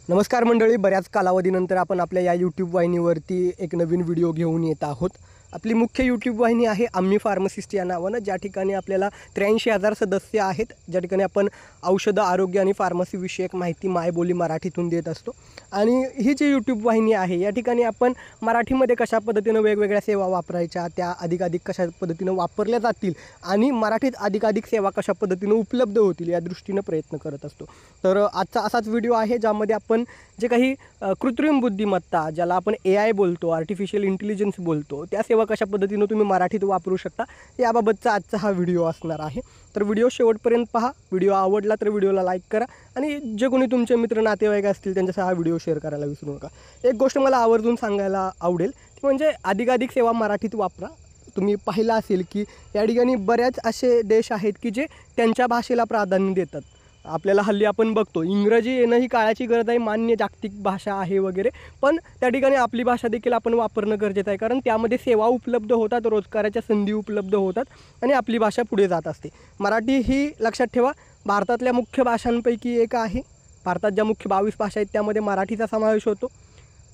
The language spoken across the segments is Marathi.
नमस्कार मंडळी, बऱ्याच कालावधीनंतर आपण आपल्या या यूट्यूब वाहिनीवरती एक नवीन व्हिडिओ घेऊन येत आहोत. आपली मुख्य यूट्यूब वाहिनी आहे आम्ही फार्मासिस्ट या नावानं, ज्या ठिकाणी आपल्याला 83,000 सदस्य आहेत, ज्या ठिकाणी आपण औषधं, आरोग्य आणि फार्मसी विषयक माहिती मायबोली मराठीतून देत असतो. आणि ही जी यूट्यूब वाहिनी आहे या ठिकाणी आपण मराठीमध्ये कशा पद्धतीनं वेगवेगळ्या सेवा वापरायच्या, त्या अधिकाधिक कशा पद्धतीनं वापरल्या जातील आणि मराठीत अधिकाधिक सेवा कशा पद्धतीनं उपलब्ध होतील या दृष्टीनं प्रयत्न करत असतो. तर आजचा असाच व्हिडिओ आहे ज्यामध्ये आपण जे काही कृत्रिम बुद्धिमत्ता, ज्याला आपण AI बोलतो, आर्टिफिशियल इंटेलिजन्स बोलतो, त्या सेवा कशा पद्धतीनं तुम्ही मराठीत वापरू शकता याबाबतचा आजचा हा व्हिडिओ असणार आहे. तर व्हिडिओ शेवटपर्यंत पहा. व्हिडिओ आवडला तर व्हिडिओला लाईक करा आणि जे कोणी तुमचे मित्र नातेवाईक असतील त्यांच्यासह हा व्हिडिओ शेअर करायला विसरू नका. एक गोष्ट मला आवर्जून सांगायला आवडेल ती म्हणजे अधिकाधिक सेवा मराठीत वापरा. तुम्ही पाहिलं असेल की या ठिकाणी बऱ्याच असे देश आहेत की जे त्यांच्या भाषेला प्राधान्य देतात. आपल्याला हल्ली आपण बघतो इंग्रजी येणं ही काळाची गरज आहे, मान्य जागतिक भाषा आहे वगैरे, पण त्या ठिकाणी आपली भाषा देखील आपण वापरणं गरजेचं आहे, कारण त्यामध्ये सेवा उपलब्ध होतात, रोजगाराच्या संधी उपलब्ध होतात आणि आपली भाषा पुढे जात असते. मराठी ही लक्षात ठेवा भारतातल्या मुख्य भाषांपैकी एक आहे. भारतात ज्या मुख्य 22 भाषा आहेत त्यामध्ये मराठीचा समावेश होतो.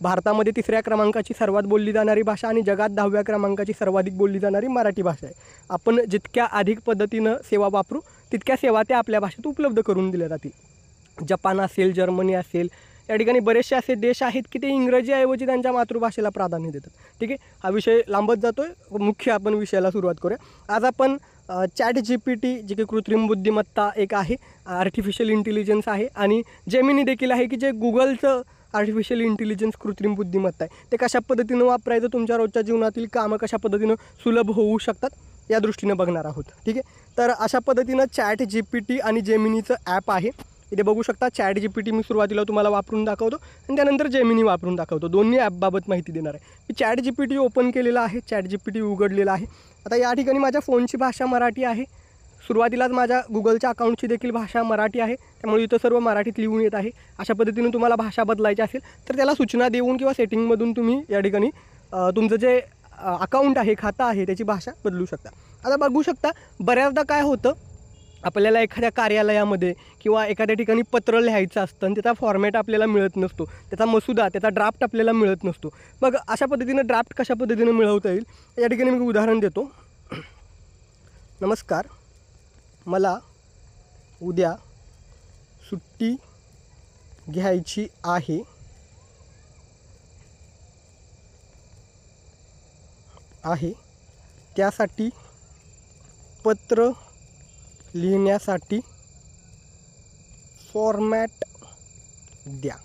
भारतामध्ये 3ऱ्या क्रमांकाची सर्वात बोलली जाणारी भाषा आणि जगात 10व्या क्रमांकाची सर्वाधिक बोलली जाणारी मराठी भाषा आहे. आपण जितक्या अधिक पद्धतीनं सेवा वापरू तितक्या सेवा त्या आपल्या भाषेत उपलब्ध करून दिल्या जातील. जपान असेल, जर्मनी असेल, या ठिकाणी बरेचसे असे देश आहेत की ते इंग्रजीऐवजी त्यांच्या मातृभाषेला प्राधान्य देतात. ठीक आहे, हा विषय लांबत जातो आहे, मुख्य आपण विषयाला सुरुवात करूया. आज आपण ChatGPT जी की कृत्रिम बुद्धिमत्ता एक आहे, आर्टिफिशियल इंटेलिजन्स आहे आणि जेमिनी देखील आहे की जे गुगलचं आर्टिफिशियल इंटेलिजन्स कृत्रिम बुद्धिमत्ता आहे, ते कशा पद्धतीनं वापरायचं, तुमच्या रोजच्या जीवनातील कामं कशा पद्धतीनं सुलभ होऊ शकतात या दृष्टीनं बघणार आहोत. ठीक आहे, तर अशा पद्धतीनं ChatGPT आणि जेमिनीचं ॲप आहे. इथे बघू शकता ChatGPT मी सुरुवातीला तुम्हाला वापरून दाखवतो आणि त्यानंतर जेमिनी वापरून दाखवतो. दोन्ही ॲपबाबत माहिती देणार आहे. मी ChatGPT ओपन केलेला आहे, ChatGPT उघडलेला आहे. आता या ठिकाणी माझ्या फोनची भाषा मराठी आहे. सुरुवातीलाच माझ्या गुगलच्या अकाउंटची देखील भाषा मराठी आहे, त्यामुळे इथं सर्व मराठीत लिहून येत आहे. अशा पद्धतीनं तुम्हाला भाषा बदलायची असेल तर त्याला सूचना देऊन किंवा सेटिंगमधून तुम्ही या ठिकाणी तुमचं जे अकाउंट आहे, खातं आहे, त्याची भाषा बदलू शकता. आता बघू शकता बऱ्याचदा काय होतं, आपल्याला एखाद्या कार्यालयामध्ये किंवा एखाद्या ठिकाणी पत्र लिहायचं असतं आणि त्याचा फॉर्मॅट आपल्याला मिळत नसतो, त्याचा मसुदा, त्याचा ड्राफ्ट आपल्याला मिळत नसतो. मग अशा पद्धतीनं ड्राफ्ट कशा पद्धतीनं मिळवता येईल या ठिकाणी मी उदाहरण देतो. नमस्कार, मला उद्या सुट्टी घ्यायची आहे. त्यासाठी पत्र लिहिण्यासाठी फॉर्मॅट द्या.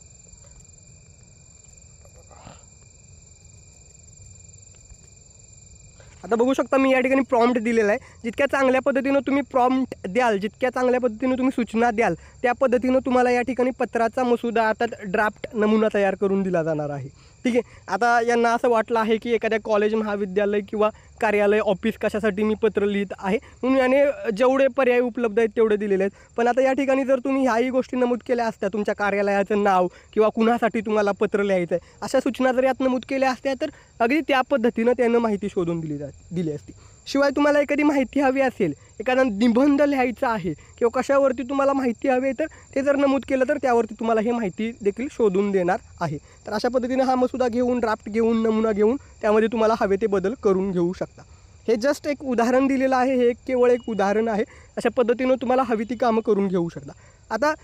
आता बघू शकता मी या ठिकाणी प्रॉम्प्ट दिलेला आहे. जितक्या चांगल्या पद्धतीनं तुम्ही प्रॉम्प्ट द्याल, जितक्या चांगल्या पद्धतीनं तुम्ही सूचना द्याल, त्या पद्धतीनं तुम्हाला या ठिकाणी पत्राचा मसुदा, अर्थात ड्राफ्ट नमुना तयार करून दिला जाणार आहे. ठीक आहे, आता यांना असं वाटलं आहे की एखाद्या कॉलेज, महाविद्यालय किंवा कार्यालय, ऑफिस कशासाठी मी पत्र लिहित आहे म्हणून याने जेवढे पर्याय उपलब्ध आहेत तेवढे दिलेले आहेत. पण आता या ठिकाणी जर तुम्ही ह्याही गोष्टी नमूद केल्या असत्या, तुमच्या कार्यालयाचं नाव किंवा कुणासाठी तुम्हाला पत्र लिहायचं आहे अशा सूचना जर यात नमूद केल्या असत्या तर अगदी त्या पद्धतीनं त्यानं माहिती शोधून दिली असती. शिवाय तुम्हाला एखादी माहिती हवी असेल, एखादा निबंध लिहायचा आहे किंवा कशावरती तुम्हाला माहिती हवी आहे तर ते जर नमूद केलं तर त्यावरती तुम्हाला हे माहिती देखील शोधून देणार आहे. तर अशा पद्धतीने हा मसुदा घेऊन, ड्राफ्ट घेऊन, नमुना घेऊन त्यामध्ये तुम्हाला हवे ते बदल करून घेऊ शकता. हे जस्ट एक उदाहरण दिलेलं आहे, हे केवळ एक उदाहरण आहे. अशा पद्धतीनं तुम्हाला हवी ती कामं करून घेऊ शकता. आता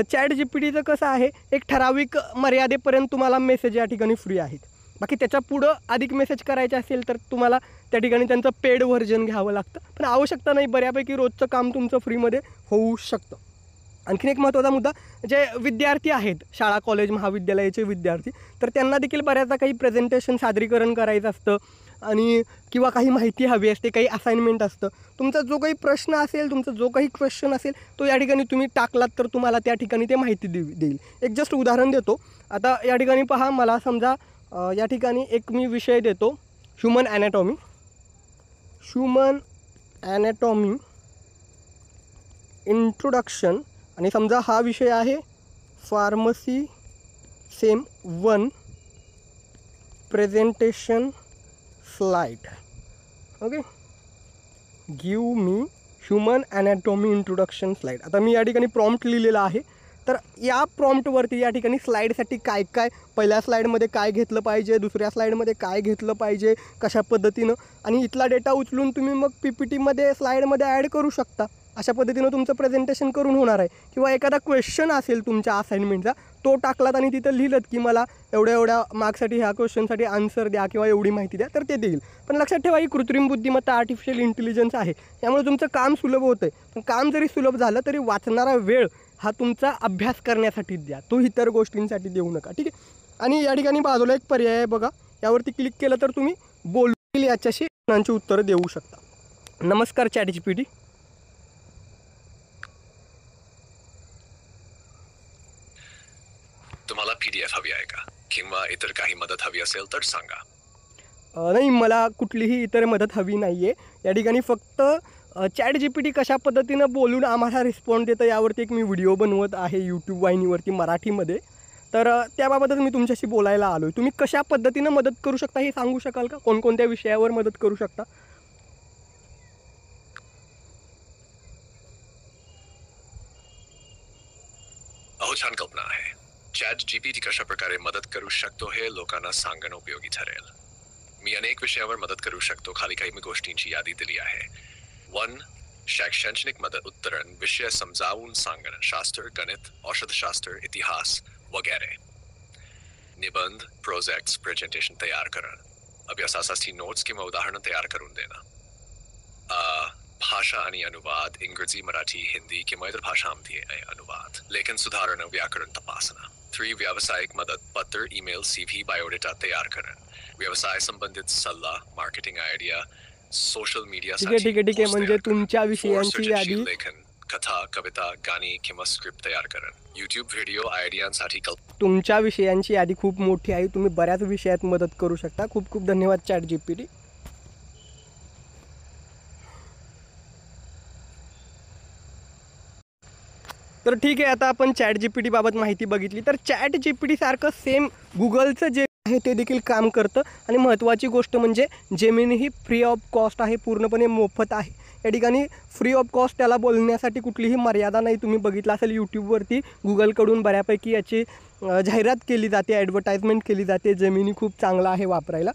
ChatGPTचं कसं आहे, एक ठराविक मर्यादेपर्यंत तुम्हाला मेसेज या ठिकाणी फ्री आहेत. बाकी त्याच्या पुढं अधिक मेसेज करायचे असेल तर तुम्हाला त्या ठिकाणी त्यांचं पेड व्हर्जन घ्यावं लागतं, पण आवश्यकता नाही. बऱ्यापैकी रोजचं काम तुमचं फ्रीमध्ये होऊ शकतं. आणखीन एक महत्त्वाचा मुद्दा, जे विद्यार्थी आहेत, शाळा, कॉलेज, महाविद्यालयाचे विद्यार्थी, तर त्यांना देखील बऱ्याचदा काही प्रेझेंटेशन, सादरीकरण करायचं असतं आणि किंवा काही माहिती हवी असते, काही असाइनमेंट असतं. तुमचा जो काही प्रश्न असेल, तुमचा जो काही क्वेश्चन असेल तो या ठिकाणी तुम्ही टाकलात तर तुम्हाला त्या ठिकाणी ते माहिती देईल. एक जस्ट उदाहरण देतो. आता या ठिकाणी पहा, मला समजा या ठिकाणी एक मी विषय देतो, ह्युमन ॲनॅटॉमी इंट्रोडक्शन, आणि समजा हा विषय आहे pharmacy sem 1 presentation slide. Okay, give me human anatomy introduction slide. आता मी या ठिकाणी प्रॉम्प्ट लिहिलेला आहे तर या प्रॉम्प्टवरती या ठिकाणी स्लाईडसाठी काय काय, पहिल्या स्लाईडमध्ये काय घेतलं पाहिजे, दुसऱ्या स्लाईडमध्ये काय घेतलं पाहिजे, कशा पद्धतीनं, आणि इथला डेटा उचलून तुम्ही मग PPTमध्ये स्लाईडमध्ये ॲड करू शकता. अशा पद्धतीनं तुमचं प्रेझेंटेशन करून होणार आहे. किंवा एखादा क्वेश्चन असेल तुमच्या असाइनमेंटचा, तो टाकलात आणि तिथं लिहिलं की मला एवढ्या मार्क्ससाठी ह्या क्वेश्चनसाठी आन्सर द्या किंवा एवढी माहिती द्या, तर ते देईल. पण लक्षात ठेवा, ही कृत्रिम बुद्धिमत्ता आर्टिफिशियल इंटेलिजन्स आहे, त्यामुळे तुमचं काम सुलभ होतं आहे. पण काम जरी सुलभ झालं तरी वाचणारा वेळ हा तुमचा अभ्यास करण्यासाठी द्या, तो इतर गोष्टींसाठी देऊ नका. ठीक आहे. आणि या ठिकाणी बाजूला एक पर्याय आहे बघा, यावरती क्लिक केलं तर तुम्ही बोलून याच्याशी प्रश्नांची उत्तरं देऊ शकता. नमस्कार ChatGPT. तुम्हाला PDF हवी आहे का, किंवा इतर काही मदत हवी असेल तर सांगा. नाही, मला कुठलीही इतर मदत हवी नाही आहे. या ठिकाणी फक्त ChatGPT कशा पद्धतीनं बोलून आम्हाला रिस्पॉन्ड देतं यावरती एक मी व्हिडिओ बनवत आहे YouTube वाहिनीवरती मराठीमध्ये. तर त्याबाबतच मी तुमच्याशी बोलायला आलो आहे. तुम्ही कशा पद्धतीनं मदत करू शकता हे सांगू शकाल का? कोणकोणत्या विषयावर मदत करू शकता? छान कल्पना आहे. ChatGPT कशा प्रकारे मदत करू शकतो हे लोकांना सांगणं उपयोगी ठरेल. मी अनेक विषयावर मदत करू शकतो. खाली काही गोष्टींची यादी दिली आहे. 1. शैक्षणिक मदत, उत्तरण, विषय समजावून सांगणं, शास्त्र, गणित, औषधशास्त्र, इतिहास वगैरे. निबंध, प्रोजेक्ट्स, प्रेझेंटेशन तयार करणं, अभ्यासासाठी नोट्स किंवा उदाहरणं तयार करून देणं. भाषा आणि अनुवाद, इंग्रजी, मराठी, हिंदी किंवा इतर भाषांमध्ये अनुवाद, लेखन सुधारणं, व्याकरण तपासणं. 3. व्यावसायिक मदत, पत्र, ईमेल, CV, बायोडेटा तयार करणं, व्यवसाय संबंधित सल्ला, मार्केटिंग आयडिया, सोशल मीडिया. ठीक आहे. म्हणजे तुमच्या विषयांची यादी, लेखन, कथा, कविता, गाणी किंवा स्क्रिप्ट तयार करणं, YouTube व्हिडिओ आयडियांसाठी तुमच्या विषयांची यादी खूप मोठी आहे. तुम्ही बऱ्याच विषयात मदत करू शकता. खूप खूप धन्यवाद ChatGPT. तर ठीक आहे, आता आपण ChatGPT बाबत माहिती बघितली. तर ChatGPT सारखं सेम गुगलचं जे आहे ते देखील काम करतं. आणि महत्त्वाची गोष्ट म्हणजे Gemini he free of cost आहे, पूर्णपणे मोफत आहे. या ठिकाणी फ्री ऑफ कॉस्ट, त्याला बोलण्यासाठी कुठलीही मर्यादा नाही. तुम्ही बघितलं असेल यूट्यूबवरती गुगलकडून बऱ्यापैकी याची जाहिरात केली जाते, ॲडव्हर्टाइजमेंट केली जाते. जेमिनी खूप चांगला आहे वापरायला.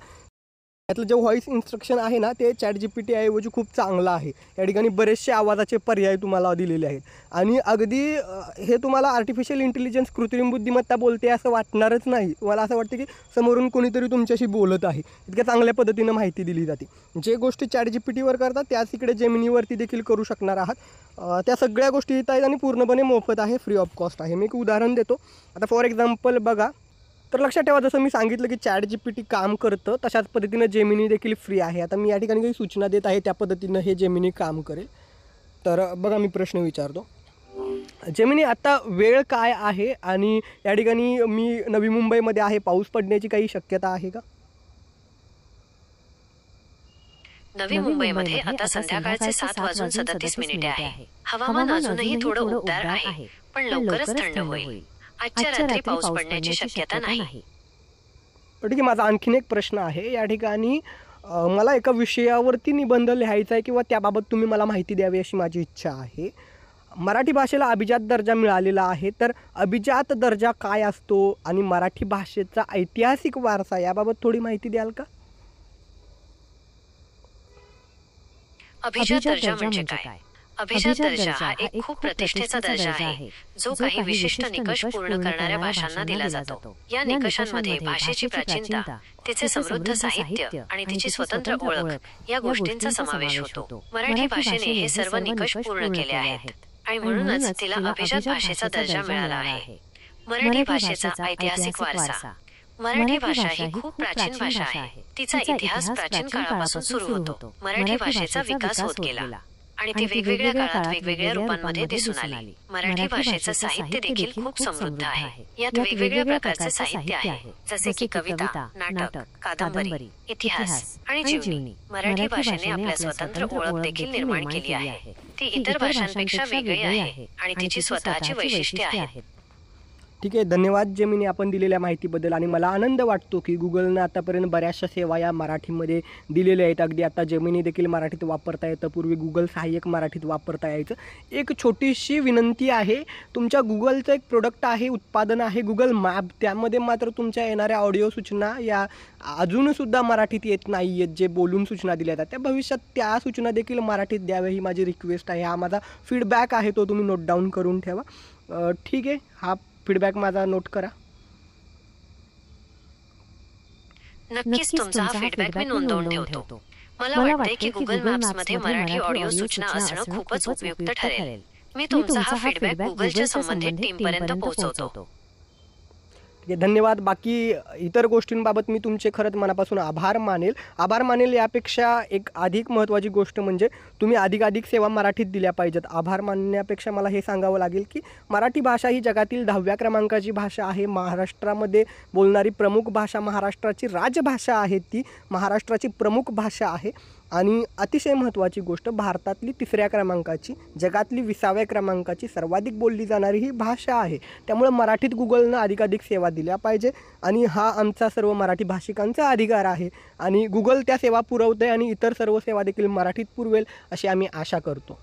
यातलं जे व्हॉईस इन्स्ट्रक्शन आहे ना, ते ChatGPT ऐवजी खूप चांगलं आहे. या ठिकाणी बरेचसे आवाजाचे पर्याय तुम्हाला दिलेले आहेत. आणि अगदी हे तुम्हाला आर्टिफिशियल इंटेलिजन्स, कृत्रिम बुद्धिमत्ता बोलते असं वाटणारच नाही. तुम्हाला असं वाटतं की समोरून कोणीतरी तुमच्याशी बोलत आहे. इतक्या चांगल्या पद्धतीनं माहिती दिली जाते. जे गोष्टी ChatGPTवर करतात त्याच इकडे जेमिनीवरती देखील करू शकणार आहात. त्या सगळ्या गोष्टी येत आहेत आणि पूर्णपणे मोफत आहे, फ्री ऑफ कॉस्ट आहे. मी एक उदाहरण देतो. आता फॉर एक्झाम्पल बघा, तर लक्षात ठेवा, जसं मी सांगितलं की ChatGPT काम करतं, तशाच पद्धतीनं जेमिनी देखील फ्री आहे. आता मी या ठिकाणी काही सूचना देत आहे, त्या पद्धतीनं हे जेमिनी काम करेल. तर बघा, मी प्रश्न विचारतो. जेमिनी, आता वेळ काय आहे आणि या ठिकाणी मी नवी मुंबईमध्ये आहे, पाऊस पडण्याची काही शक्यता आहे का? नवी मुंबईमध्ये आता संध्याकाळचे 7:37 आहे. हवामान अजूनही थोडं उबदार आहे, पण लवकरच थंड होईल. आजच्या रात्री पाऊस पडण्याची शक्यता नाही. ठीक आहे. माझा आणखीन एक प्रश्न आहे. या ठिकाणी मला एका विषयावरती निबंध लिहायचा आहे किंवा त्याबाबत तुम्ही मला माहिती द्यावी अशी माझी इच्छा आहे. मराठी भाषेला अभिजात दर्जा मिळालेला आहे. तर अभिजात दर्जा काय असतो आणि मराठी भाषेचा ऐतिहासिक वारसा याबाबत थोडी माहिती द्याल का? अभिजात दर्जा म्हणजे काय? अभिजात दर्जा हा एक खूप प्रतिष्ठेचा दर्जा आहे, जो काही विशिष्ट निकष पूर्ण करणाऱ्या भाषांना दिला जातो. या निकषांमध्ये भाषेची प्राचीनता, तिचे समृद्ध साहित्य आणि तिची स्वतंत्र ओळख या गोष्टींचा समावेश होतो. मराठी भाषेने हे सर्व निकष पूर्ण केले आहेत आणि म्हणूनच तिला अभिजात भाषेचा दर्जा मिळाला आहे. मराठी भाषेचा ऐतिहासिक वारसा. मराठी भाषा ही खूप प्राचीन भाषा आहे. तिचा इतिहास प्राचीन काळापासून सुरू होतो. मराठी भाषेचा विकास होत गेला आणि ती वेगवेगळ्या काळात वेगवेगळ्या रूपांमध्ये दिसून आली. मराठी भाषेचं साहित्य देखील खूप समृद्ध आहे. यात वेगवेगळ्या प्रकारचे साहित्य आहे, जसे की कविता, नाटक, कादंबरी, इतिहास आणि जीवनी. मराठी भाषेने आपल्या स्वतंत्र ओळख देखील निर्माण केली आहे. ती इतर भाषांपेक्षा वेगळी आहे आणि तिची स्वतःची वैशिष्ट्ये आहेत. ठीक आहे, धन्यवाद जेमिनी आपण दिलेल्या माहितीबद्दल. आणि मला आनंद वाटतो की गुगलनं आतापर्यंत बऱ्याचशा सेवा या मराठीमध्ये दिलेल्या आहेत. अगदी आता जेमिनी देखील मराठीत वापरता येतं, पूर्वी गुगल सहाय्यक मराठीत वापरता यायचं. एक छोटीशी विनंती आहे, तुमच्या गुगलचं एक प्रोडक्ट आहे, उत्पादन आहे गुगल मॅप, त्यामध्ये मात्र तुमच्या येणाऱ्या ऑडिओ सूचना या अजूनसुद्धा मराठीत येत नाही आहेत. जे बोलून सूचना दिल्या जातात त्या भविष्यात त्या सूचना देखील मराठीत द्याव्या ही माझी रिक्वेस्ट आहे. हा माझा फीडबॅक आहे, तो तुम्ही नोट डाऊन करून ठेवा. ठीक आहे, हा फीडबॅक माझा नोट करा. नक्कीच तुमचा हा फीडबॅक मी नोंदवून ठेवतो. मला वाटते की गुगल मॅप्समध्ये मराठी ऑडिओ सूचना असणं खूपच उपयुक्त ठरेल. मी तुमचा हा फीडबॅक गुगलच्या संबंधित टीमपर्यंत पोहोचवतो. ठीक आहे, धन्यवाद. बाकी इतर गोष्टींबाबत मी तुमचे खरंच मनापासून आभार मानेल. यापेक्षा एक अधिक महत्त्वाची गोष्ट म्हणजे तुम्ही अधिकाधिक सेवा मराठीत दिल्या पाहिजेत. आभार मानण्यापेक्षा मला हे सांगावं लागेल की मराठी भाषा ही जगातील 10व्या क्रमांकाची भाषा आहे. महाराष्ट्रामध्ये बोलणारी प्रमुख भाषा, महाराष्ट्राची राजभाषा आहे, ती महाराष्ट्राची प्रमुख भाषा आहे. आणि अतिशय महत्त्वाची गोष्ट, भारतातली 3ऱ्या क्रमांकाची, जगातली 20व्या क्रमांकाची सर्वाधिक बोलली जाणारी ही भाषा आहे. त्यामुळे मराठीत गुगलनं अधिकाधिक सेवा दिल्या पाहिजे आणि हा आमचा सर्व मराठी भाषिकांचा अधिकार आहे. आणि गुगल त्या सेवा पुरवते आणि इतर सर्व सेवा देखील मराठीत पुरवेल अशी आम्ही आशा करतो.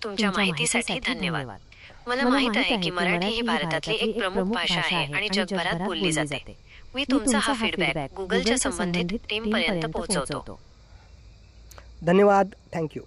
तुमच्या माहितीसाठी धन्यवाद. मला माहित आहे की मराठी ही भारतातली एक प्रमुख भाषा आहे आणि जगभरात बोलली जाते. मी तुमचा हा फीडबॅक गुगलच्या संबंधित टीमपर्यंत पोहोचवतो. धन्यवाद. थँक्यू.